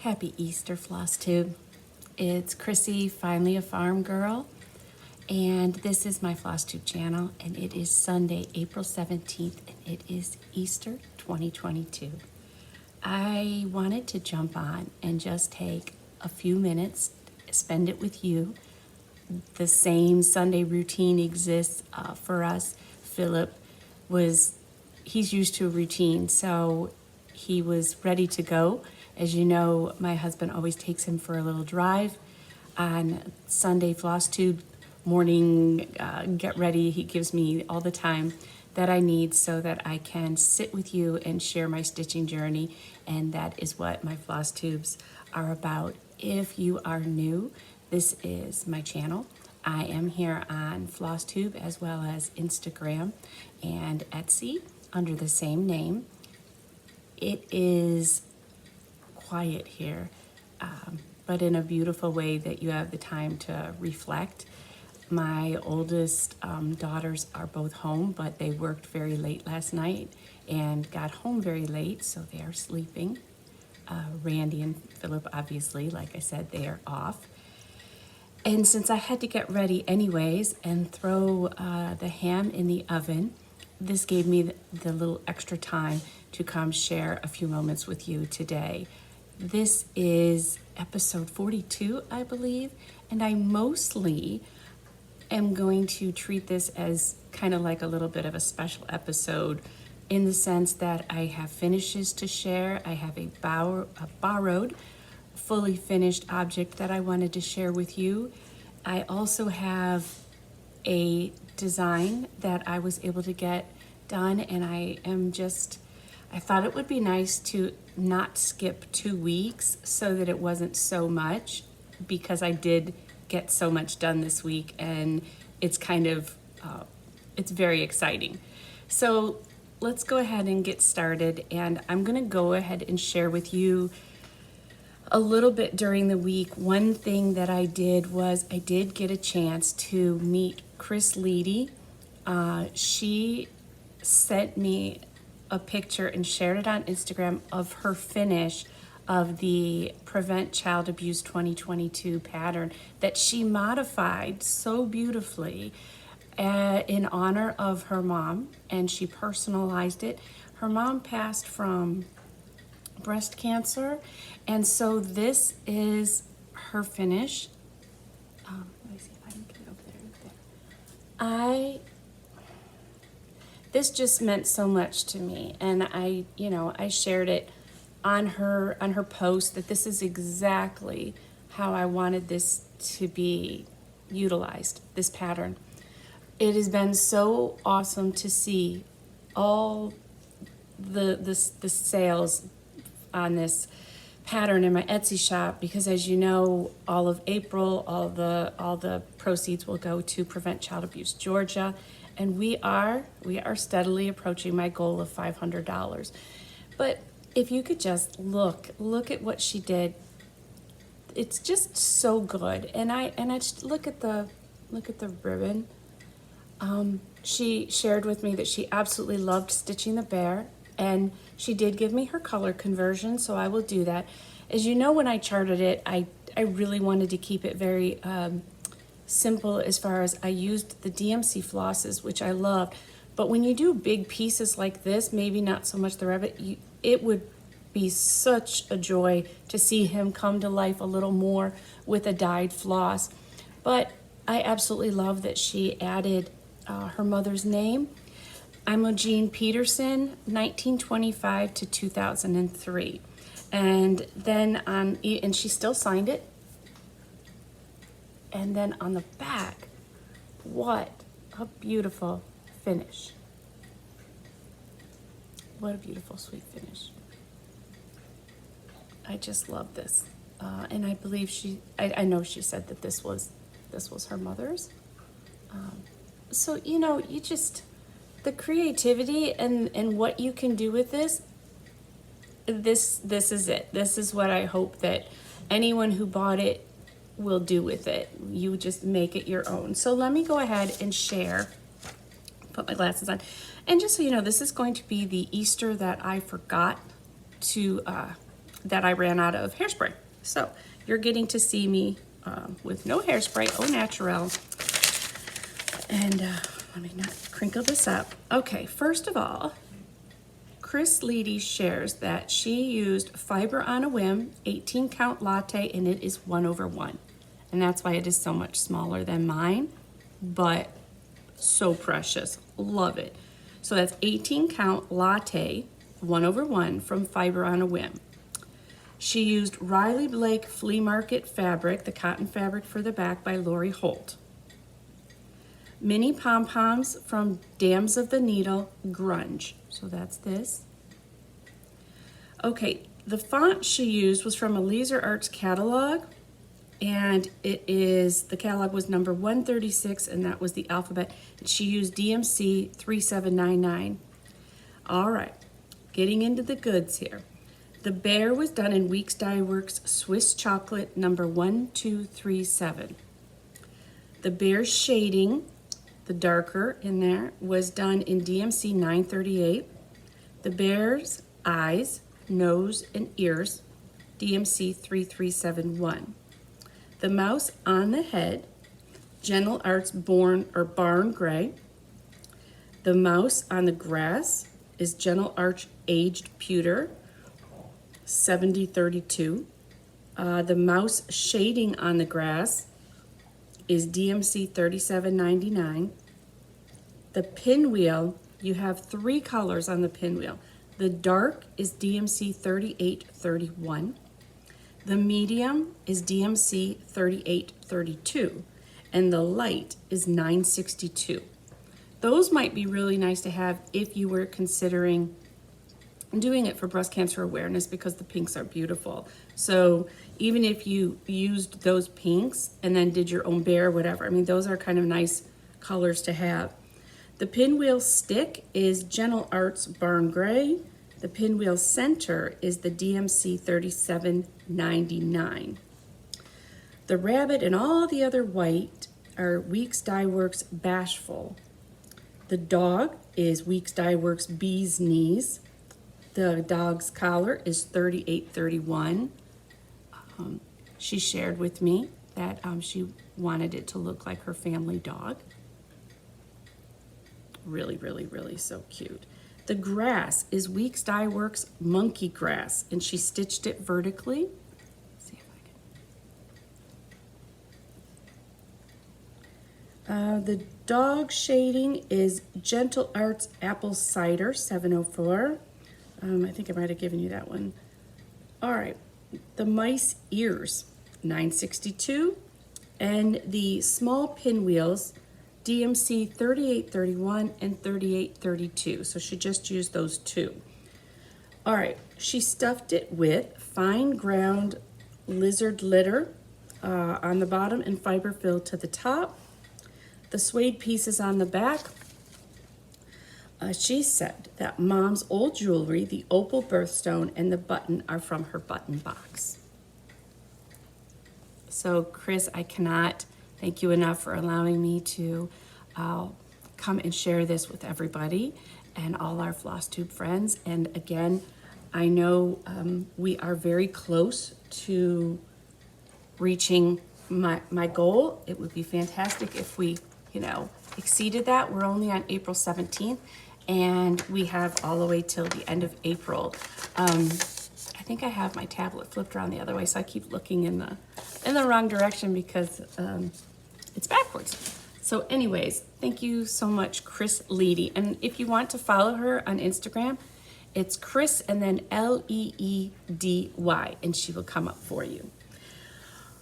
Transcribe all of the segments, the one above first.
Happy Easter, Flosstube. It's Chrissy, finally a farm girl, and this is my Flosstube channel, and it is Sunday, April 17th, and it is Easter 2022. I wanted to jump on and just take a few minutes, spend it with you. The same Sunday routine exists for us. Philip he's used to a routine, so he was ready to go. As you know, my husband always takes him for a little drive on Sunday. Flosstube morning, get ready. He gives me all the time that I need so that I can sit with you and share my stitching journey, and that is what my Flosstubes are about. If you are new, this is my channel. I am here on Flosstube as well as Instagram and Etsy under the same name. It is quiet here, but in a beautiful way that you have the time to reflect. My oldest daughters are both home, but they worked very late last night and got home very late, so they are sleeping. Randy and Philip, obviously, like I said, they are off. And since I had to get ready anyways and throw the ham in the oven, this gave me the little extra time to come share a few moments with you today. This is episode 42, I believe, and I mostly am going to treat this as kind of like a little bit of a special episode in the sense that I have finishes to share. I have a borrowed, fully finished object that I wanted to share with you. I also have a design that I was able to get done, and I thought it would be nice to not skip 2 weeks so that it wasn't so much, because I did get so much done this week, and it's kind of, it's very exciting. So let's go ahead and get started, and I'm gonna go ahead and share with you a little bit during the week. One thing that I did was I did get a chance to meet Chris Leedy. She sent me a picture and shared it on Instagram of her finish of the Prevent Child Abuse 2022 pattern that she modified so beautifully in honor of her mom, and she personalized it. Her mom passed from breast cancer, and so this is her finish. Let me see if I can get it over there. This just meant so much to me, and I shared it on her post that this is exactly how I wanted this to be utilized, this pattern. It has been so awesome to see all the sales on this pattern in my Etsy shop, because as you know, all of April, all the proceeds will go to Prevent Child Abuse Georgia, and we are steadily approaching my goal of $500. But if you could just look at what she did, it's just so good. And I just look at the ribbon. She shared with me that she absolutely loved stitching the bear, and she did give me her color conversion, so I will do that. As you know, when I charted it, I really wanted to keep it very simple as far as I used the DMC flosses, which I loved. But when you do big pieces like this, maybe not so much the rabbit, it would be such a joy to see him come to life a little more with a dyed floss. But I absolutely love that she added her mother's name. Imogene Peterson, 1925 to 2003. And then and she still signed it. And then on the back, what a beautiful finish. What a beautiful, sweet finish. I just love this. And I believe I know she said that this was her mother's. So, you just, the creativity and what you can do with this is it. This is what I hope that anyone who bought it will do with it. You just make it your own. So let me go ahead and share, put my glasses on. And just so you know, this is going to be the Easter that I forgot to that I ran out of hairspray. So you're getting to see me with no hairspray, au naturel. And let me not crinkle this up. Okay, first of all, Chris Leedy shares that she used Fiber on a Whim 18 count latte, and it is 1/1. And that's why it is so much smaller than mine, but so precious. Love it. So that's 18 count latte, 1/1 from Fiber on a Whim. She used Riley Blake Flea Market fabric, the cotton fabric for the back by Lori Holt. Mini pom-poms from Dams of the Needle Grunge. So that's this. Okay, the font she used was from a Laser Arts catalog, and the catalog was number 136, and that was the alphabet. And she used DMC 3799. All right, getting into the goods here. The bear was done in Weeks Dye Works Swiss Chocolate number 1237. The bear's shading, the darker in there, was done in DMC 938. The bear's eyes, nose, and ears, DMC 3371. The mouse on the head, Gentle Arts Barn Gray. The mouse on the grass is Gentle Arts Aged Pewter, 7032. The mouse shading on the grass is DMC 3799. The pinwheel, you have 3 colors on the pinwheel. The dark is DMC 3831. The medium is DMC 3832. And the light is 962. Those might be really nice to have if you were considering doing it for breast cancer awareness, because the pinks are beautiful. So even if you used those pinks and then did your own bear, whatever, I mean, those are kind of nice colors to have. The pinwheel stick is Gentle Arts Barn Gray. The pinwheel center is the DMC 3799. The rabbit and all the other white are Weeks Dye Works Bashful. The dog is Weeks Dye Works Bee's Knees. The dog's collar is 3831. She shared with me that she wanted it to look like her family dog. Really, really, really so cute. The grass is Weeks Dye Works Monkey Grass, and she stitched it vertically. Let's see if I can. The dog shading is Gentle Arts Apple Cider 704. I think I might have given you that one. All right, the mice ears, 962. And the small pinwheels, DMC 3831 and 3832. So she just used those 2. All right, she stuffed it with fine ground lizard litter on the bottom and fiber fill to the top. The suede pieces on the back. She said that Mom's old jewelry, the opal birthstone, and the button are from her button box. So, Chris, I cannot thank you enough for allowing me to come and share this with everybody and all our Flosstube friends. And again, I know we are very close to reaching my goal. It would be fantastic if we, exceeded that. We're only on April 17th. And we have all the way till the end of April. I think I have my tablet flipped around the other way, so I keep looking in the wrong direction because it's backwards. So anyways, thank you so much, Chris Leedy. And if you want to follow her on Instagram, it's Chris and then Leedy, and she will come up for you.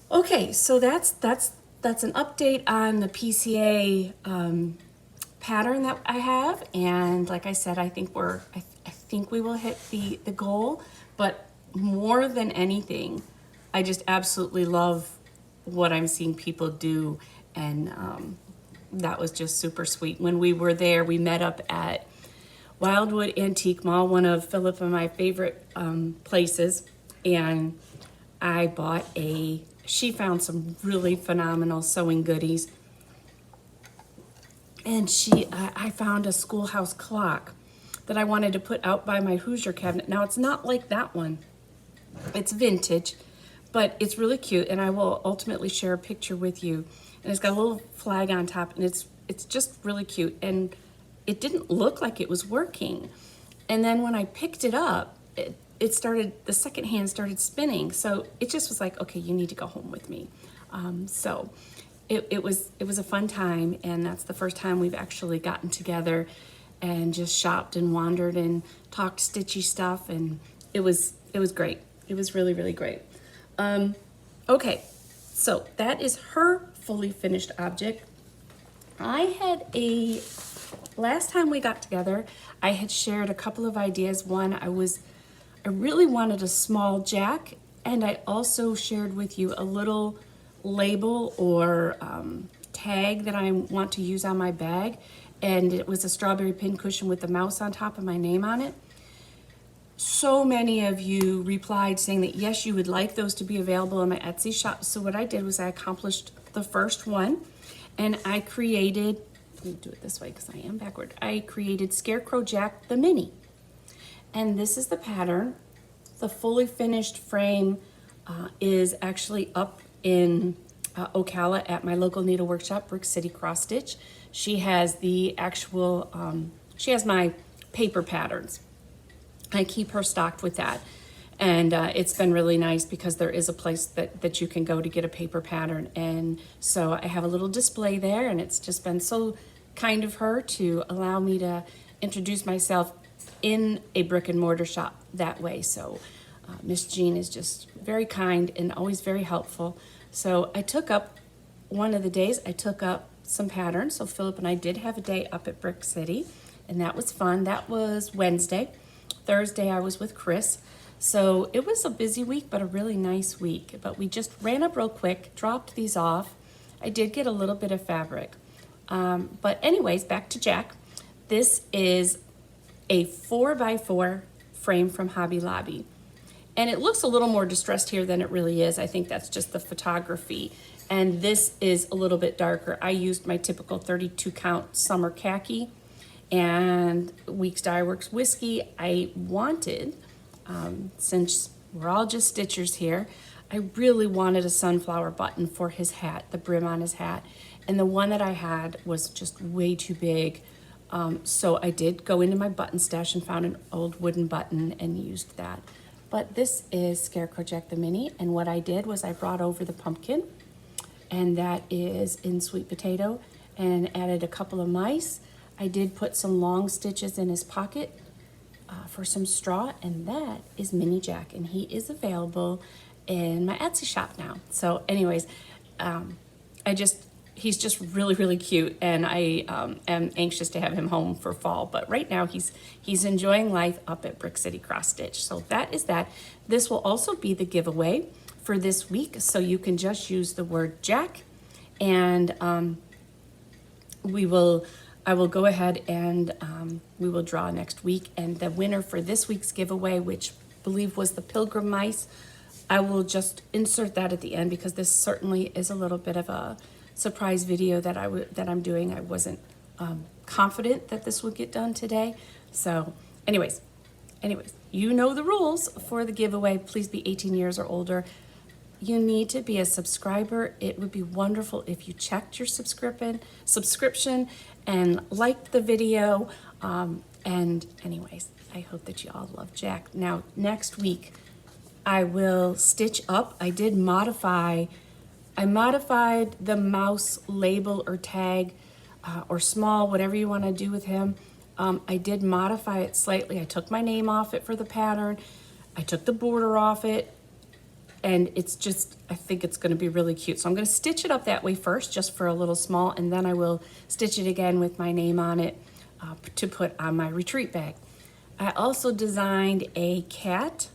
Okay, so that's an update on the PCA pattern that I have, and like I said, I think we will hit the goal. But more than anything, I just absolutely love what I'm seeing people do, and that was just super sweet. When we were there, we met up at Wildwood Antique Mall, one of Philip and my favorite places, and I bought she found some really phenomenal sewing goodies. And I found a schoolhouse clock that I wanted to put out by my Hoosier cabinet. Now, it's not like that one. It's vintage, but it's really cute, and I will ultimately share a picture with you. And it's got a little flag on top, and it's just really cute. And it didn't look like it was working. And then when I picked it up, it started, the second hand started spinning. So it just was like, okay, you need to go home with me. So it was a fun time, and that's the first time we've actually gotten together and just shopped and wandered and talked stitchy stuff, and it was great. It was really, really great. Okay, so that is her fully finished object. Last time we got together, I had shared a couple of ideas. One, I really wanted a small jack, and I also shared with you a little label or tag that I want to use on my bag, and it was a strawberry pincushion with the mouse on top and my name on it. So many of you replied saying that yes, you would like those to be available in my Etsy shop. So what I did was I accomplished the first one, and I created, let me do it this way because I am backward. I created Scarecrow Jack the Mini. And this is the pattern. The fully finished frame is actually up in Ocala at my local needle workshop, Brick City Cross Stitch. She has the actual, she has my paper patterns. I keep her stocked with that. And it's been really nice because there is a place that you can go to get a paper pattern. And so I have a little display there, and it's just been so kind of her to allow me to introduce myself in a brick and mortar shop that way. So Miss Jean is just very kind and always very helpful. So I took up one of the days, I took up some patterns. So Philip and I did have a day up at Brick City, and that was fun. That was Wednesday. Thursday I was with Chris. So it was a busy week, but a really nice week. But we just ran up real quick, dropped these off. I did get a little bit of fabric. But anyways, back to Jack. This is a 4x4 frame from Hobby Lobby. And it looks a little more distressed here than it really is. I think that's just the photography. And this is a little bit darker. I used my typical 32 count summer khaki and Weeks Dye Works whiskey. I wanted, since we're all just stitchers here, I really wanted a sunflower button for his hat, the brim on his hat. And the one that I had was just way too big. So I did go into my button stash and found an old wooden button and used that. But this is Scarecrow Jack the Mini, and what I did was I brought over the pumpkin, and that is in sweet potato, and added a couple of mice. I did put some long stitches in his pocket for some straw, and that is Mini Jack, and he is available in my Etsy shop now. So anyways, he's just really, really cute, and I am anxious to have him home for fall. But right now he's enjoying life up at Brick City Cross Stitch. So that is that. This will also be the giveaway for this week, so you can just use the word Jack, and I will go ahead and we will draw next week. And the winner for this week's giveaway, which I believe was the Pilgrim Mice, I will just insert that at the end because this certainly is a little bit of a surprise video that I'm doing. I wasn't confident that this would get done today. So anyways, you know the rules for the giveaway. Please be 18 years or older. You need to be a subscriber. It would be wonderful if you checked your subscription and liked the video. And anyways, I hope that you all love Jack. Now, next week, I will stitch up. I modified the mouse label or tag or small, whatever you want to do with him. I did modify it slightly. I took my name off it for the pattern. I took the border off it. And it's just, I think it's going to be really cute. So I'm going to stitch it up that way first, just for a little small, and then I will stitch it again with my name on it to put on my retreat bag. I also designed a cat.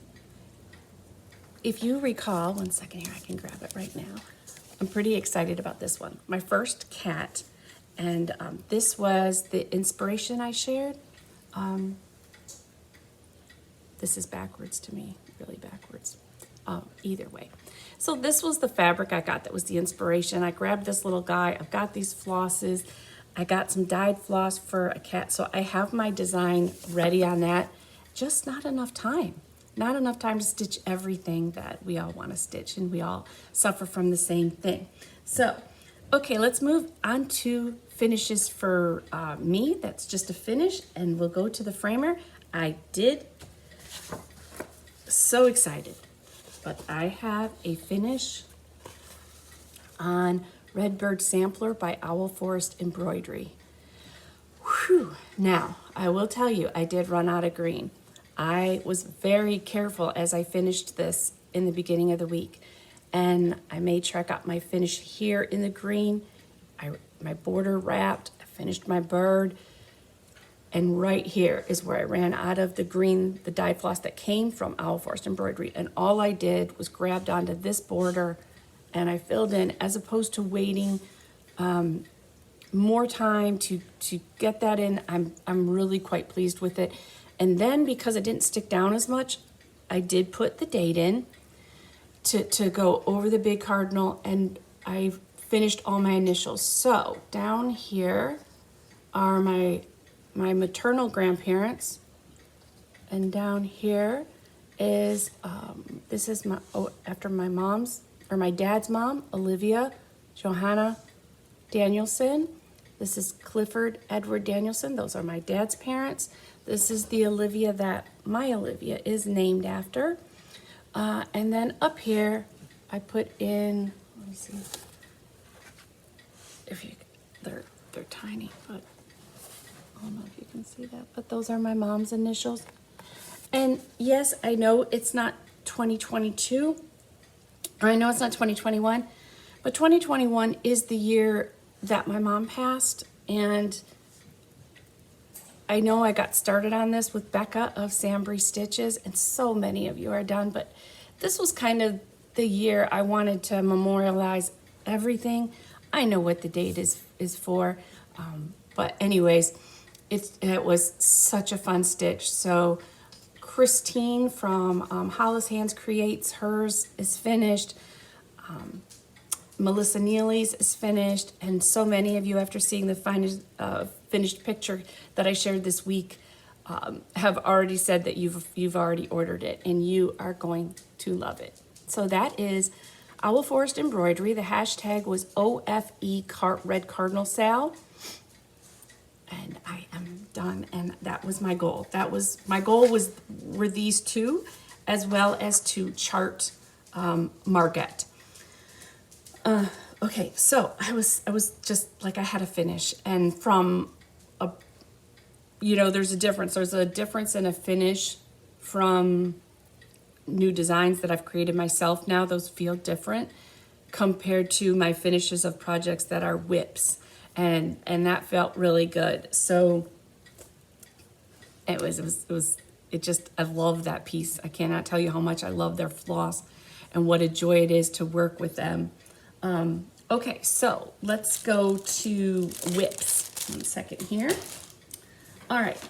If you recall, one second here, I can grab it right now. I'm pretty excited about this one. My first cat, and this was the inspiration I shared. This is backwards to me, really backwards. Either way. So this was the fabric I got that was the inspiration. I grabbed this little guy. I've got these flosses. I got some dyed floss for a cat. So I have my design ready on that. Just not enough time. not enough time to stitch everything that we all want to stitch, and we all suffer from the same thing. So, okay, let's move on to finishes for me. That's just a finish, and we'll go to the framer. So excited, but I have a finish on Redbird Sampler by Owl Forest Embroidery. Whew. Now, I will tell you, I did run out of green. I was very careful as I finished this in the beginning of the week, and I made sure I got my finish here in the green. My border wrapped, I finished my bird, and right here is where I ran out of the green, the dye floss that came from Owl Forest Embroidery, and all I did was grabbed onto this border and I filled in, as opposed to waiting more time to get that in. I'm really quite pleased with it. And then because it didn't stick down as much, I did put the date in to go over the big cardinal, and I finished all my initials. So down here are my maternal grandparents, and down here is this is after my mom's, or my dad's mom, Olivia Johanna Danielson. This is Clifford Edward Danielson. Those are my dad's parents. This is the Olivia that my Olivia is named after. And then up here, I put in, let me see, if you, they're tiny, but I don't know if you can see that, but those are my mom's initials. And yes, I know it's not 2022, or I know it's not 2021, but 2021 is the year that my mom passed, and I know I got started on this with Becca of Sambry Stitches, and so many of you are done, but this was kind of the year I wanted to memorialize everything. I know what the date is for, but anyways, it was such a fun stitch. So Christine from Hollis Hands Creates, hers is finished. Melissa Neely's is finished, and so many of you, after seeing the finished picture that I shared this week, have already said that you've already ordered it, and you are going to love it. So that is Owl Forest Embroidery. The hashtag was OFE Red Cardinal Sale, and I am done. And that was my goal. My goal were these two, as well as to chart Margette. Okay, so I was just like, I had to finish, and from there's a difference. There's a difference in a finish from new designs that I've created myself now. Those feel different compared to my finishes of projects that are whips, and that felt really good. So I love that piece. I cannot tell you how much I love their floss and what a joy it is to work with them. Okay, so let's go to whips. 1 second here. All right,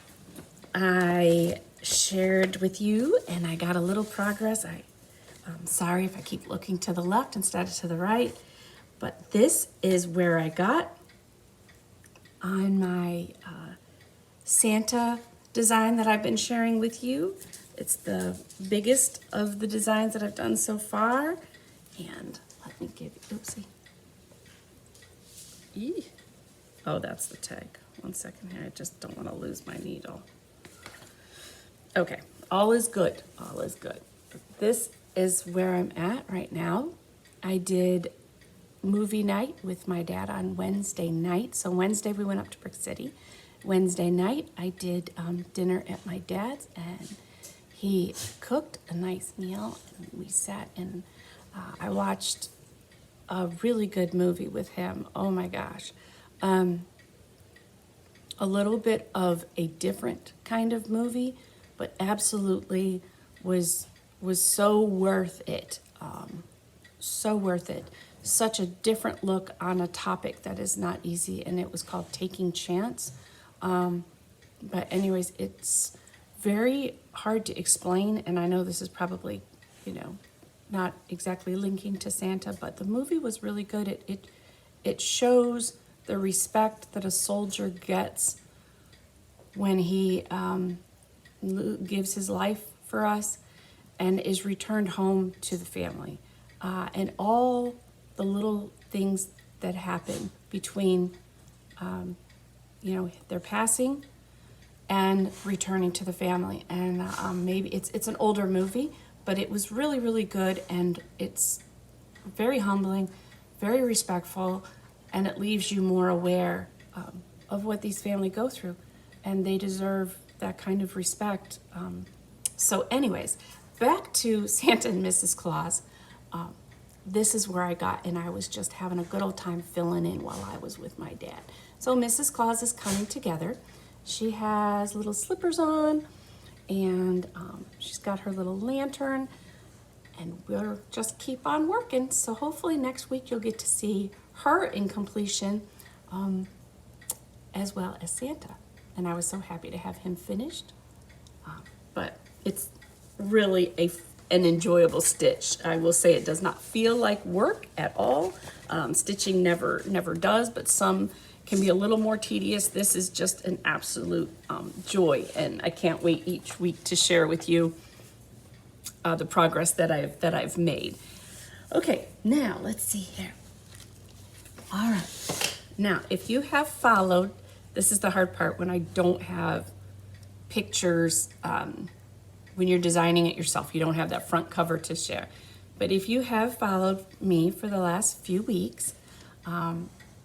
I shared with you, and I got a little progress. I'm sorry if I keep looking to the left instead of to the right, but this is where I got on my Santa design that I've been sharing with you. It's the biggest of the designs that I've done so far, and let me give you, oopsie. Eee. Oh, that's the tag. 1 second here, I just don't want to lose my needle. Okay, all is good, all is good. This is where I'm at right now. I did movie night with my dad on Wednesday night. So Wednesday we went up to Brick City. Wednesday night I did dinner at my dad's, and he cooked a nice meal, and we sat and I watched a really good movie with him. Oh my gosh. A little bit of a different kind of movie, but absolutely was so worth it. So worth it. Such a different look on a topic that is not easy, and it was called Taking Chance. But anyways, it's very hard to explain, and I know this is probably, not exactly linking to Santa, but the movie was really good. It shows the respect that a soldier gets when he gives his life for us, and is returned home to the family. And all the little things that happen between, their passing and returning to the family. And maybe it's an older movie, but it was really, really good, and it's very humbling, very respectful, and it leaves you more aware of what these families go through, and they deserve that kind of respect. So anyways, back to Santa and Mrs. Claus. This is where I got, and I was just having a good old time filling in while I was with my dad. So Mrs. Claus is coming together. She has little slippers on, and she's got her little lantern, and we'll just keep on working. So hopefully next week you'll get to see her in completion, as well as Santa. And I was so happy to have him finished. But it's really an enjoyable stitch. I will say it does not feel like work at all. Stitching never does, but some can be a little more tedious. This is just an absolute joy, and I can't wait each week to share with you the progress that I've made. Okay, now let's see here. All right, now if you have followed, this is the hard part when I don't have pictures. When you're designing it yourself, you don't have that front cover to share. But if you have followed me for the last few weeks,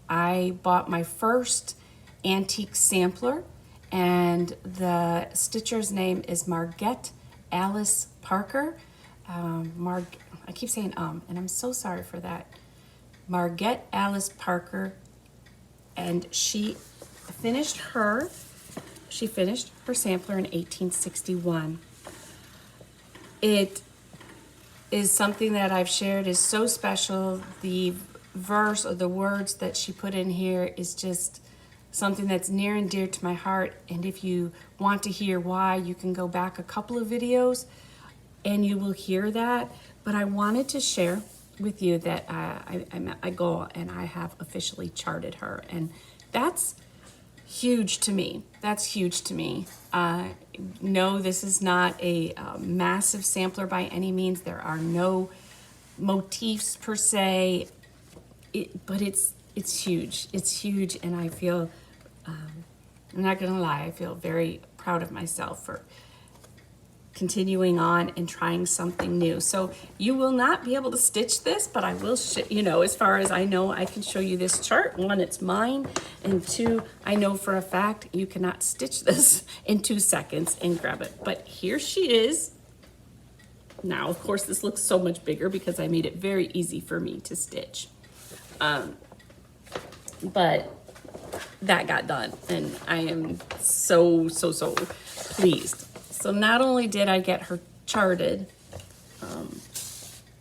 I bought my first antique sampler, and the stitcher's name is Margette Alice Parker. I keep saying and I'm so sorry for that. Margette Alice Parker, and she finished her sampler in 1861. It is something that I've shared is so special. The verse or the words that she put in here is just something that's near and dear to my heart. And if you want to hear why, you can go back a couple of videos and you will hear that. But I wanted to share with you that I met my goal, and I have officially charted her. And that's huge to me. That's huge to me. No, this is not a massive sampler by any means. There are no motifs per se, but it's huge. It's huge, and I feel, I'm not gonna lie, I feel very proud of myself for continuing on and trying something new. So you will not be able to stitch this, but I will, as far as I know, I can show you this chart. One, it's mine, and two, I know for a fact you cannot stitch this in 2 seconds and grab it. But here she is. Now, of course, this looks so much bigger because I made it very easy for me to stitch. But that got done, and I am so pleased. So not only did I get her charted,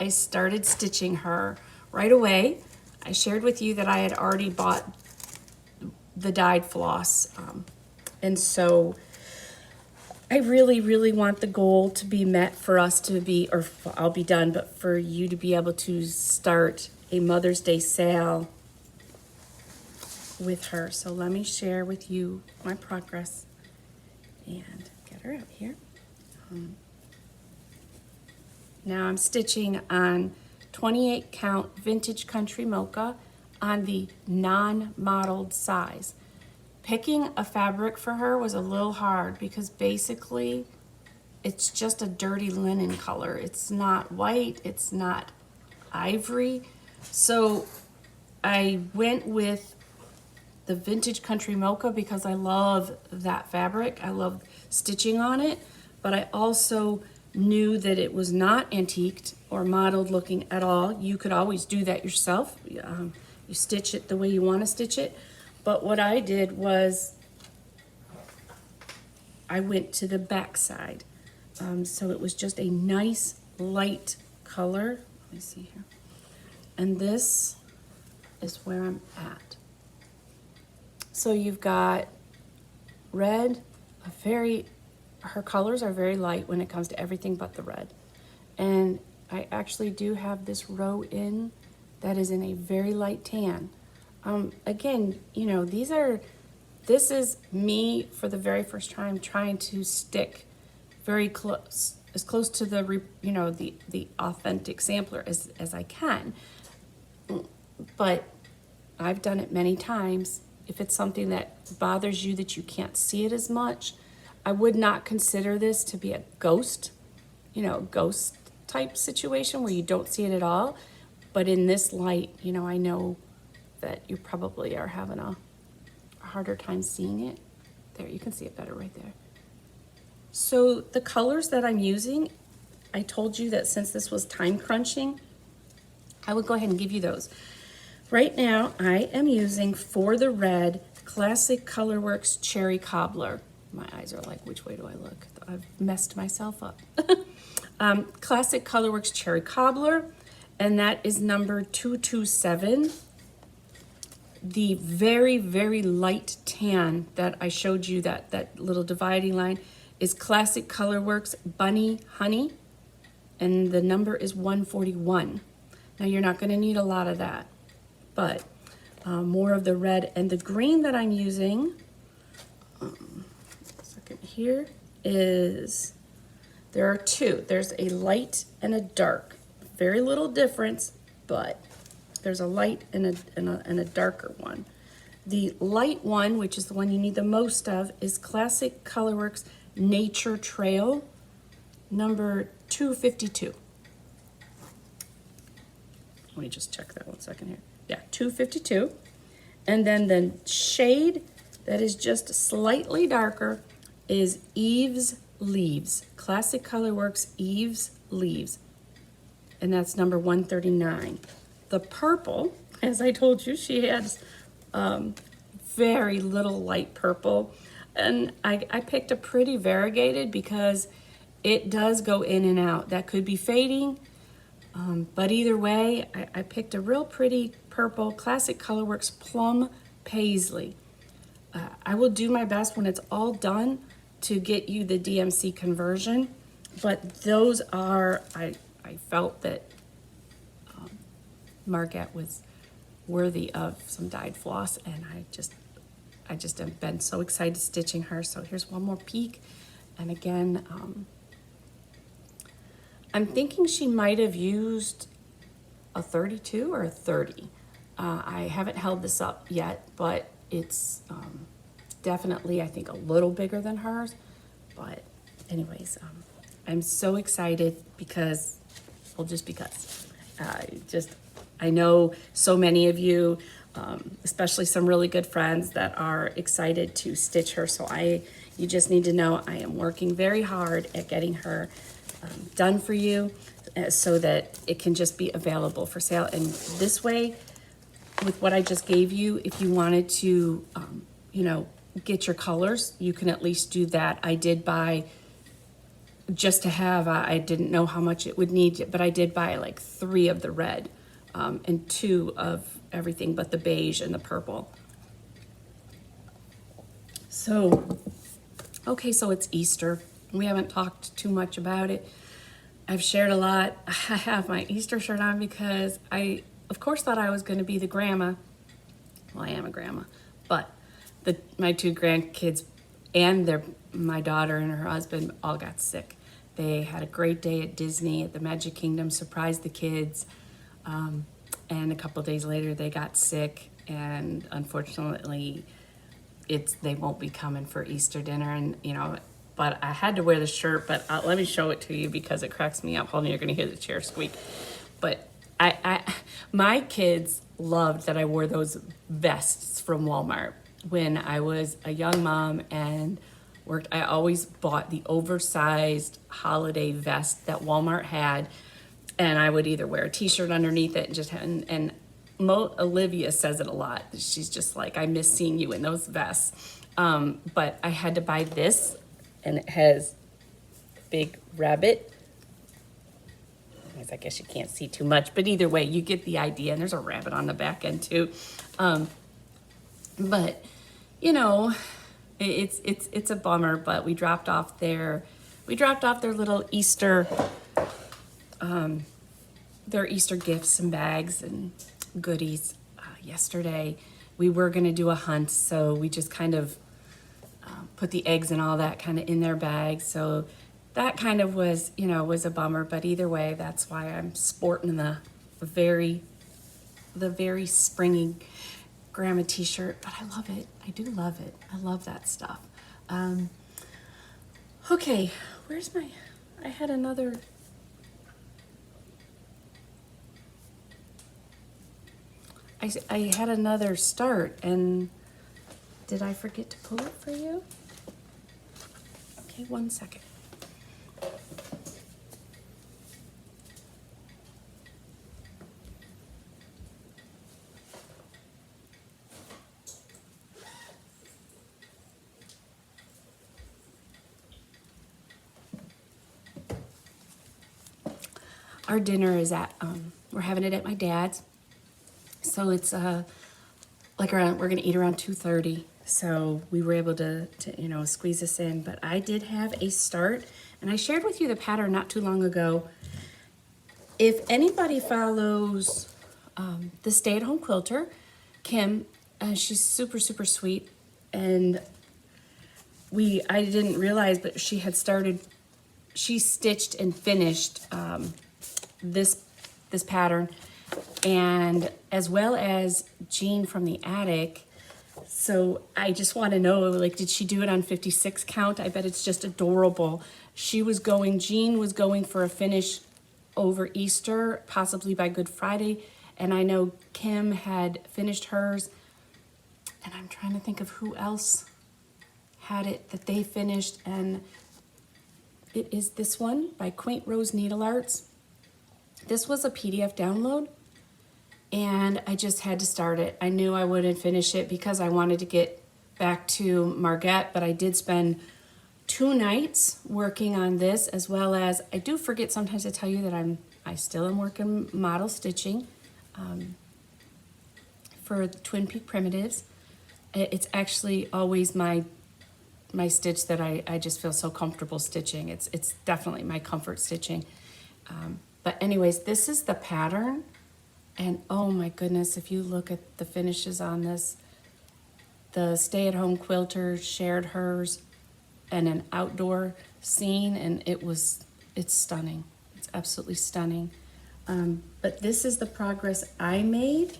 I started stitching her right away. I shared with you that I had already bought the dyed floss. And so I really want the goal to be met for us to be, or I'll be done, but for you to be able to start a Mother's Day sale with her. So let me share with you my progress and get her out here. Now I'm stitching on 28 count vintage country mocha on the non-modeled size. Picking a fabric for her was a little hard because basically it's just a dirty linen color. It's not white, it's not ivory. So I went with the vintage country mocha because I love that fabric. I love stitching on it, but I also knew that it was not antiqued or modeled looking at all. You could always do that yourself. You stitch it the way you want to stitch it. But what I did was I went to the back side. So it was just a nice light color. Let me see here. And this is where I'm at. So you've got red, her colors are very light when it comes to everything but the red. And I actually do have this row in that is in a very light tan. Again, this is me for the very first time trying to stick very close as close to the, you know, the authentic sampler as I can. But I've done it many times. If it's something that bothers you that you can't see it as much, I would not consider this to be a ghost, you know, ghost type situation where you don't see it at all. But in this light, you know, I know that you probably are having a harder time seeing it. There, you can see it better right there. So the colors that I'm using, I told you that since this was time crunching, I would go ahead and give you those. Right now, I am using, for the red, Classic Colorworks Cherry Cobbler. My eyes are like, which way do I look? I've messed myself up. Classic Colorworks Cherry Cobbler, and that is number 227. The very, very light tan that I showed you, that little dividing line, is Classic Colorworks Bunny Honey, and the number is 141. Now, you're not going to need a lot of that, but more of the red. And the green that I'm using, second here, is, there are two. There's a light and a dark. Very little difference, but there's a light and a darker one. The light one, which is the one you need the most of, is Classic Colorworks Nature Trail, number 252. Let me just check that 1 second here. Yeah, 252. And then the shade that is just slightly darker is Eve's Leaves. Classic Colorworks Eve's Leaves. And that's number 139. The purple, as I told you, she has very little light purple. And I picked a pretty variegated because it does go in and out. That could be fading. But either way, I picked a real pretty purple, Classic Colorworks Plum Paisley. I will do my best when it's all done to get you the DMC conversion, but those are, I felt that Margette was worthy of some dyed floss, and I just have been so excited stitching her. So here's one more peek, and again, I'm thinking she might have used a 32 or a 30. I haven't held this up yet, but it's definitely, I think, a little bigger than hers. But anyways, I'm so excited because, well, just because. I know so many of you, especially some really good friends that are excited to stitch her. So you just need to know I am working very hard at getting her done for you so that it can just be available for sale. And this way, with what I just gave you, if you wanted to, you know, get your colors, you can at least do that. I did buy, just to have, I didn't know how much it would need, but I did buy like 3 of the red and 2 of everything but the beige and the purple. So, okay, so it's Easter. We haven't talked too much about it. I've shared a lot. I have my Easter shirt on because I, of course, thought I was going to be the grandma. Well, I am a grandma, but my 2 grandkids and my daughter and her husband all got sick. They had a great day at Disney at the Magic Kingdom, surprised the kids, and a couple days later they got sick, and unfortunately, they won't be coming for Easter dinner, and you know. But I had to wear the shirt, but let me show it to you because it cracks me up. Hold on, you're gonna hear the chair squeak. But my kids loved that I wore those vests from Walmart when I was a young mom and worked. I always bought the oversized holiday vest that Walmart had, and I would either wear a t-shirt underneath it and just Olivia says it a lot. She's just like, I miss seeing you in those vests. But I had to buy this, and it has big rabbit. I guess you can't see too much, but either way, you get the idea. And there's a rabbit on the back end too. But you know, it's a bummer. But we dropped off their little Easter, their Easter gifts and bags and goodies yesterday. We were gonna do a hunt, so we just kind of put the eggs and all that kind of in their bags. So that kind of was, you know, was a bummer, but either way, that's why I'm sporting the very springy grandma t-shirt, but I love it. I do love it. I love that stuff. Okay, where's my, I had another, I had another start, and did I forget to pull it for you? Okay, 1 second. Our dinner is at, we're having it at my dad's. So it's like around, we're gonna eat around 2:30. So we were able to, you know, squeeze this in. But I did have a start, and I shared with you the pattern not too long ago. If anybody follows the stay-at-home quilter, Kim, she's super, super sweet. And I didn't realize, but she had started, she stitched and finished this pattern, and as well as Jean from the attic. So I just want to know, like, did she do it on 56 count? I bet it's just adorable. Jean was going for a finish over Easter, possibly by Good Friday, and I know Kim had finished hers, and I'm trying to think of who else had it that they finished, and it is this one by Quaint Rose Needle Arts. This was a PDF download, and I just had to start it. I knew I wouldn't finish it because I wanted to get back to Margette, but I did spend 2 nights working on this, as well as, I do forget sometimes to tell you that I still am working model stitching for Twin Peak Primitives. It's actually always my stitch that I just feel so comfortable stitching. It's definitely my comfort stitching. But anyways, this is the pattern, and oh my goodness, if you look at the finishes on this, the stay-at-home quilter shared hers and an outdoor scene, and it's stunning. It's absolutely stunning. But this is the progress I made.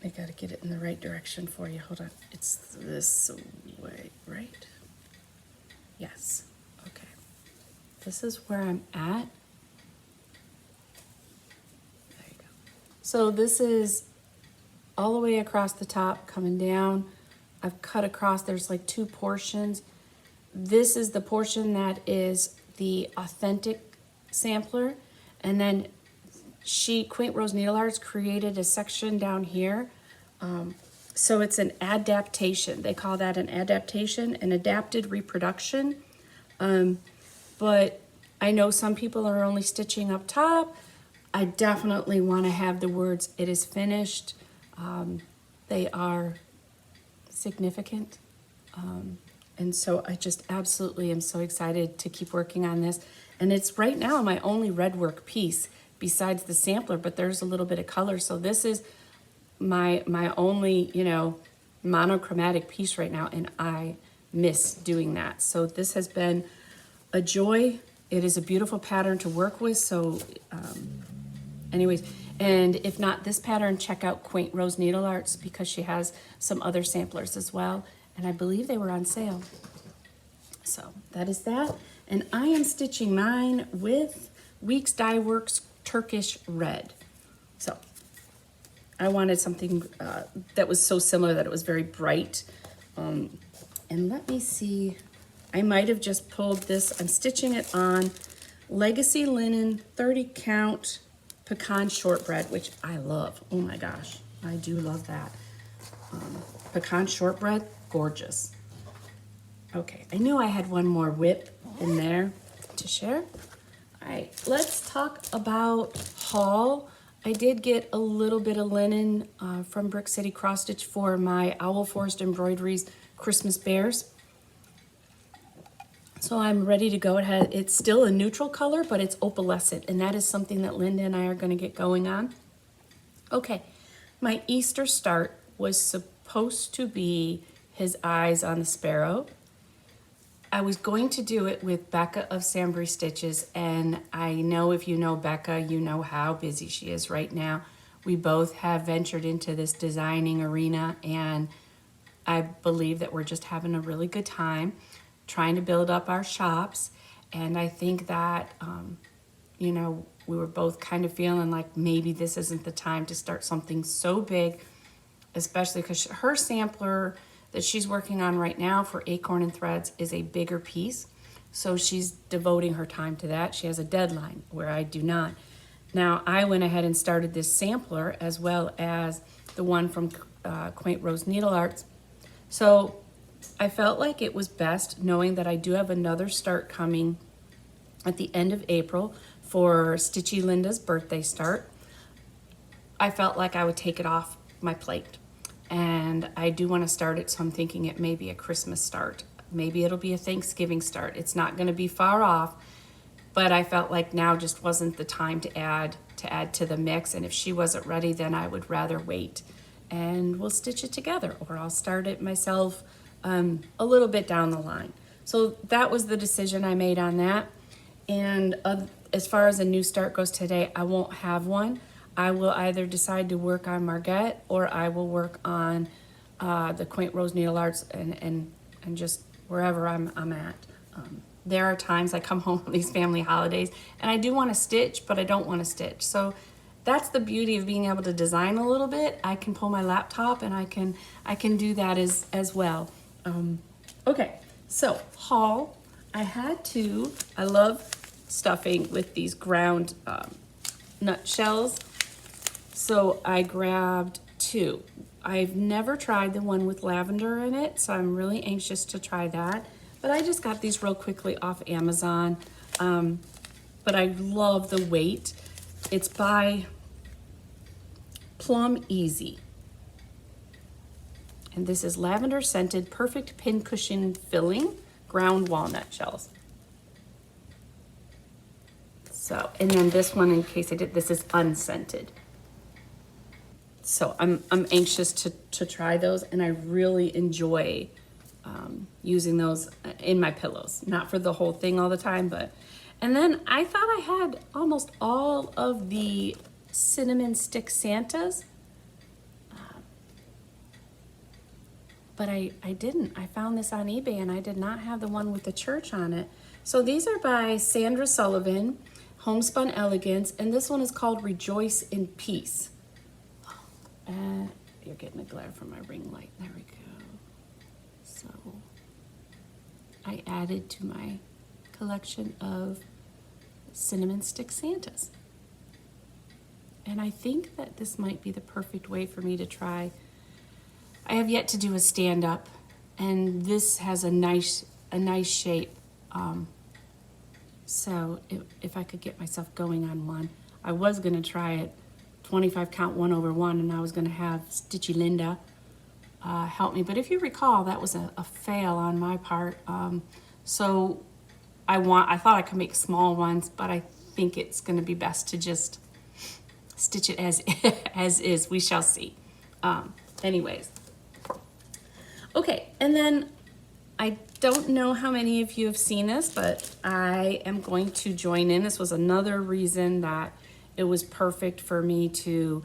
I gotta get it in the right direction for you. Hold on. It's this way, right? Yes. Okay. This is where I'm at. There you go. So this is all the way across the top, coming down. I've cut across, there's like 2 portions. This is the portion that is the authentic sampler, and then Quaint Rose Needle Arts created a section down here. So it's an adaptation. They call that an adaptation, an adapted reproduction. But I know some people are only stitching up top. I definitely want to have the words, "It is finished." They are significant. And so I just absolutely am so excited to keep working on this. And it's right now my only red work piece besides the sampler, but there's a little bit of color. So this is my only, you know, monochromatic piece right now, and I miss doing that. So this has been a joy. It is a beautiful pattern to work with. So anyways, and if not this pattern, check out Quaint Rose Needle Arts, because she has some other samplers as well, and I believe they were on sale. So that is that. And I am stitching mine with Weeks Dye Works Turkish Red. So I wanted something that was so similar that it was very bright. And let me see, I might have just pulled this. I'm stitching it on Legacy Linen 30 count pecan shortbread, which I love. Oh my gosh, I do love that. Pecan shortbread, gorgeous. Okay, I knew I had one more whip in there to share. All right, let's talk about haul. I did get a little bit of linen from Brick City Cross Stitch for my Owl Forest Embroideries Christmas Bears. So I'm ready to go. It's still a neutral color, but it's opalescent, and that is something that Linda and I are going to get going on. Okay, my Easter start was supposed to be his eyes on the sparrow. I was going to do it with Becca of Sambry Stitches, and I know if you know Becca, you know how busy she is right now. We both have ventured into this designing arena, and I believe that we're just having a really good time trying to build up our shops. And I think that, you know, we were both kind of feeling like maybe this isn't the time to start something so big, especially because her sampler that she's working on right now for Acorn and Threads is a bigger piece. So she's devoting her time to that. She has a deadline where I do not. Now, I went ahead and started this sampler as well as the one from Quaint Rose Needle Arts. So I felt like it was best knowing that I do have another start coming at the end of April for Stitchy Linda's birthday start. I felt like I would take it off my plate. And I do want to start it, so I'm thinking it may be a Christmas start. Maybe it'll be a Thanksgiving start. It's not going to be far off, but I felt like now just wasn't the time to add to the mix. And if she wasn't ready, then I would rather wait. And we'll stitch it together, or I'll start it myself a little bit down the line. So that was the decision I made on that. And as far as a new start goes today, I won't have one. I will either decide to work on Margette, or I will work on the Quaint Rose Needle Arts and just wherever I'm at. There are times I come home on these family holidays and I do want to stitch, but I don't want to stitch. So that's the beauty of being able to design a little bit. I can pull my laptop and I can do that as well. Okay, so haul. I love stuffing with these ground nutshells. So I grabbed 2. I've never tried the one with lavender in it, so I'm really anxious to try that. But I just got these real quickly off Amazon. But I love the weight. It's by Plum Easy. And this is lavender scented perfect pincushion filling ground walnut shells. So, and then this one, in case I did, this is unscented. So I'm anxious to try those, and I really enjoy using those in my pillows. Not for the whole thing all the time, but. And then I thought I had almost all of the cinnamon stick Santas, but I didn't. I found this on eBay, and I did not have the one with the church on it. So these are by Sandra Sullivan, Homespun Elegance, and this one is called Rejoice in Peace. You're getting a glare from my ring light. There we go. So I added to my collection of cinnamon stick Santas. And I think that this might be the perfect way for me to try. I have yet to do a stand-up, and this has a nice shape. So if I could get myself going on one, I was going to try it 25 count 1/1, and I was going to have Stitchy Linda help me. But if you recall, that was a fail on my part. So I thought I could make small ones, but I think it's going to be best to just stitch it as is. We shall see. Anyways. Okay, and then I don't know how many of you have seen this, but I am going to join in. This was another reason that it was perfect for me to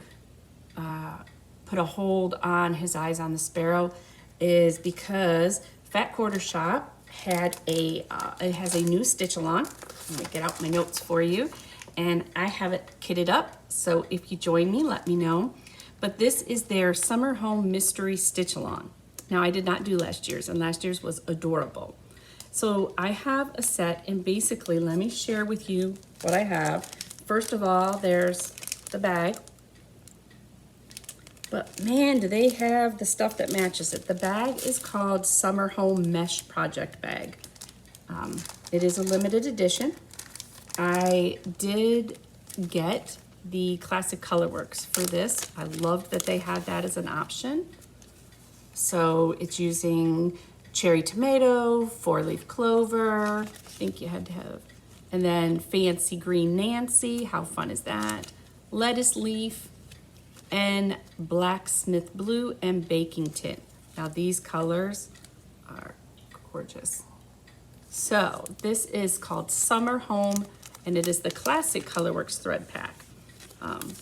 put a hold on His Eyes on the Sparrow, is because Fat Quarter Shop had it has a new stitch along. Let me get out my notes for you, and I have it kitted up. So if you join me, let me know. But this is their Summer Home Mystery Stitch Along. Now, I did not do last year's, and last year's was adorable. So I have a set, and basically, let me share with you what I have. First of all, there's the bag. But man, do they have the stuff that matches it. The bag is called Summer Home Mesh Project Bag. It is a limited edition. I did get the Classic Colorworks for this. I loved that they had that as an option. So it's using cherry tomato, 4-leaf clover, I think you had to have, and then fancy green Nancy, how fun is that? Lettuce leaf, and blacksmith blue and baking tin. Now these colors are gorgeous. So this is called Summer Home, and it is the classic Colorworks thread pack. I'm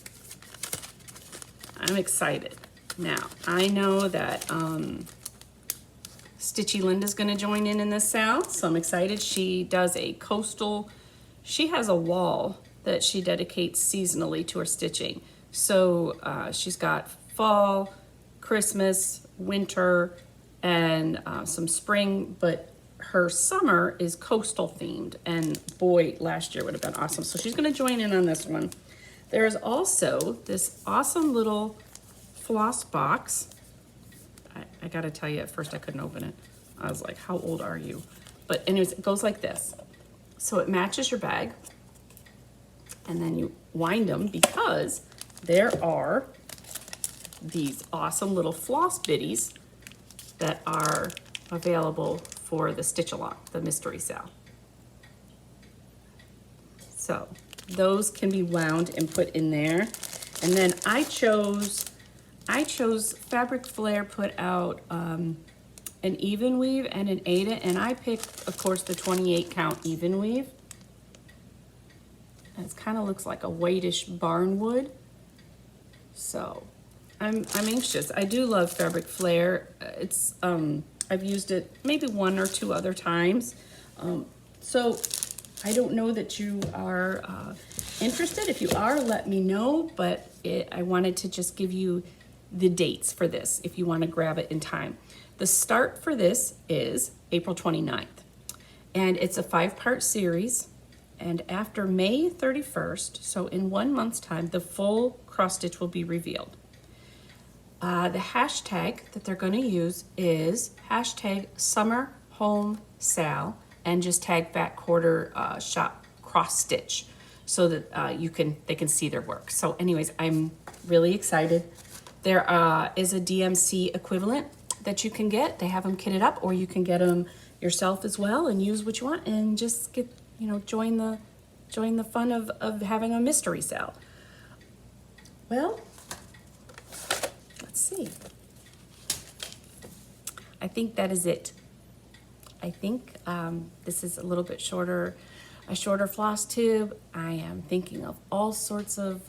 excited. Now, I know that Stitchy Linda's gonna join in this sale, so I'm excited. She does a coastal, she has a wall that she dedicates seasonally to her stitching. So she's got fall, Christmas, winter, and some spring, but her summer is coastal themed, and boy, last year would have been awesome. So she's gonna join in on this one. There is also this awesome little floss box. I gotta tell you, at first I couldn't open it. I was like, how old are you? But anyways, it goes like this. So it matches your bag, and then you wind them because there are these awesome little floss bitties that are available for the stitch along, the mystery sale. So those can be wound and put in there. And then I chose Fabric Flair put out an even weave and an Aida, and I picked, of course, the 28 count even weave. And it kind of looks like a whitish barnwood. So I'm anxious. I do love Fabric Flair. It's I've used it maybe one or two other times. So I don't know that you are interested. If you are, let me know. But I wanted to just give you the dates for this if you want to grab it in time. The start for this is April 29th. And it's a 5-part series. And after May 31st, so in 1 month's time, the full cross stitch will be revealed. The hashtag that they're going to use is hashtag Summer Home Sale, and just tag back quarter shop cross stitch so that they can see their work. So anyways, I'm really excited. There is a DMC equivalent that you can get. They have them kitted up, or you can get them yourself as well and use what you want and just get, join the fun of having a mystery sale. Well, let's see. I think that is it. I think this is a little bit shorter, a shorter floss tube. I am thinking of all sorts of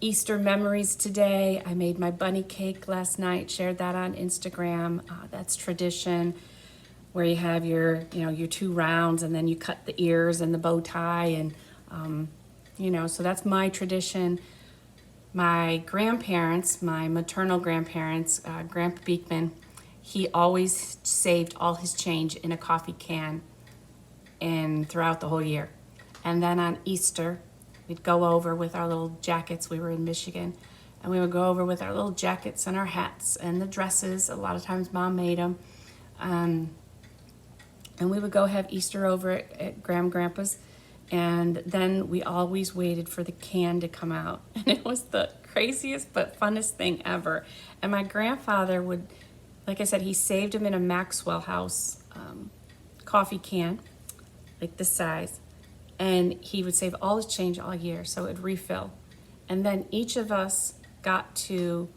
Easter memories today. I made my bunny cake last night, shared that on Instagram. That's tradition, where you have your 2 rounds and then you cut the ears and the bow tie, and so that's my tradition. My grandparents, my maternal grandparents, Grandpa Beekman, he always saved all his change in a coffee can and throughout the whole year. And then on Easter, we'd go over with our little jackets. We were in Michigan, and we would go over with our little jackets and our hats and the dresses. A lot of times Mom made them. And we would go have Easter over at Grandpa's. And then we always waited for the can to come out. And it was the craziest but funnest thing ever. And my grandfather would, like I said, he saved them in a Maxwell House coffee can, like this size. And he would save all his change all year, so it'd refill. And then each of us got to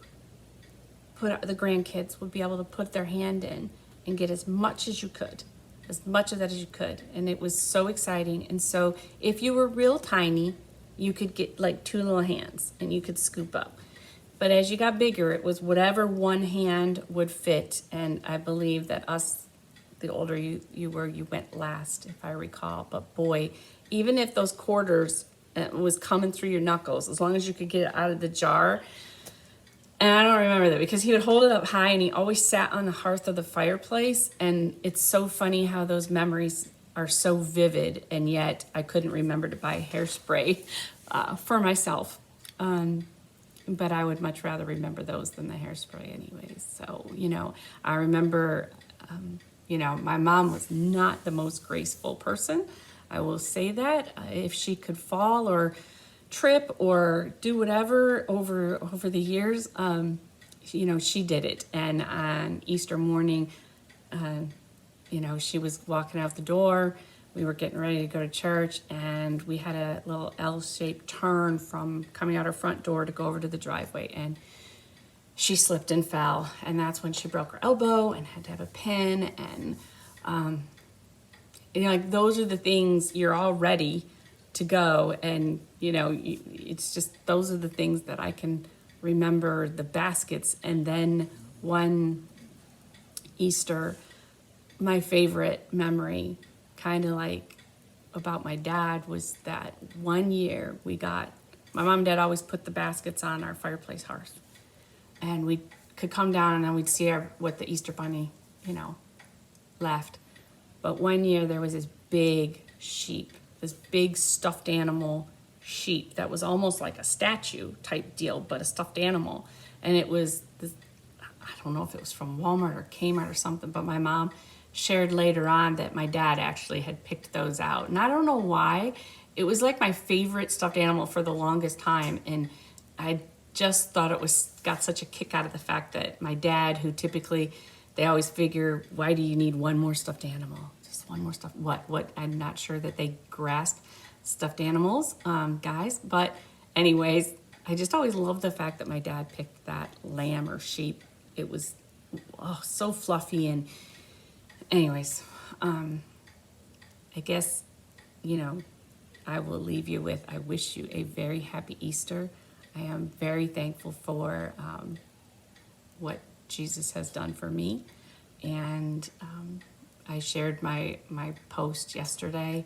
the grandkids would be able to put their hand in and get as much as you could. As much of that as you could. And it was so exciting. And so if you were real tiny, you could get like 2 little hands and you could scoop up. But as you got bigger, it was whatever one hand would fit. And I believe that the older you were, you went last, if I recall. But boy, even if those quarters was coming through your knuckles, as long as you could get it out of the jar. And I don't remember that because he would hold it up high, and he always sat on the hearth of the fireplace. And it's so funny how those memories are so vivid, and yet I couldn't remember to buy hairspray for myself. But I would much rather remember those than the hairspray anyways. So, I remember, my mom was not the most graceful person. I will say that. If she could fall or trip or do whatever over the years, she did it. And on Easter morning, she was walking out the door we were getting ready to go to church, and we had a little L-shaped turn from coming out our front door to go over to the driveway, and she slipped and fell, and that's when she broke her elbow and had to have a pin. And like, those are the things you're all ready to go, and it's just, those are the things that I can remember, the baskets. And then one Easter, my favorite memory, kind of like about my dad, was that one year my mom and dad always put the baskets on our fireplace hearth, and we could come down and then we'd see what the Easter bunny, left. But one year there was this big sheep, this big stuffed animal sheep that was almost like a statue type deal, but a stuffed animal. And it was this, I don't know if it was from Walmart or Kmart or something, but my mom shared later on that my dad actually had picked those out. And I don't know why. It was like my favorite stuffed animal for the longest time. And I just thought got such a kick out of the fact that my dad, who typically, they always figure, why do you need one more stuffed animal? Just one more stuffed, what? I'm not sure that they grasp stuffed animals, guys. But anyways, I just always loved the fact that my dad picked that lamb or sheep. It was so fluffy. And anyways, I guess, I will leave you with, I wish you a very happy Easter. I am very thankful for what Jesus has done for me. And I shared my post yesterday,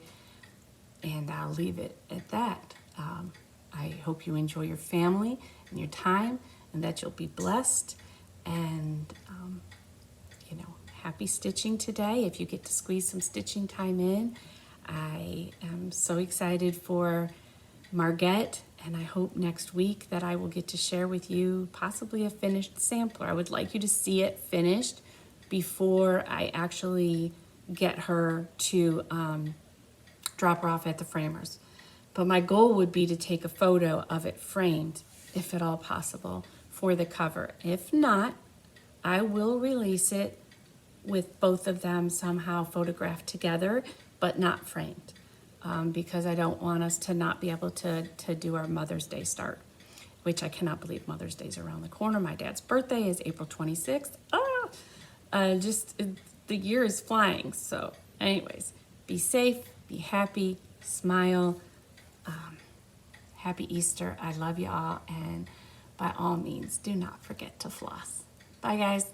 and I'll leave it at that. I hope you enjoy your family and your time, and that you'll be blessed. And, happy stitching today if you get to squeeze some stitching time in. I am so excited for Margette, and I hope next week that I will get to share with you possibly a finished sampler. I would like you to see it finished before I actually get her to drop her off at the framers. But my goal would be to take a photo of it framed, if at all possible, for the cover. If not, I will release it with both of them somehow photographed together, but not framed, because I don't want us to not be able to do our Mother's Day start, which I cannot believe Mother's Day is around the corner. My dad's birthday is April 26th. The year is flying. So anyways, be safe, be happy, smile. Happy Easter. I love you all. And by all means, do not forget to floss. Bye, guys.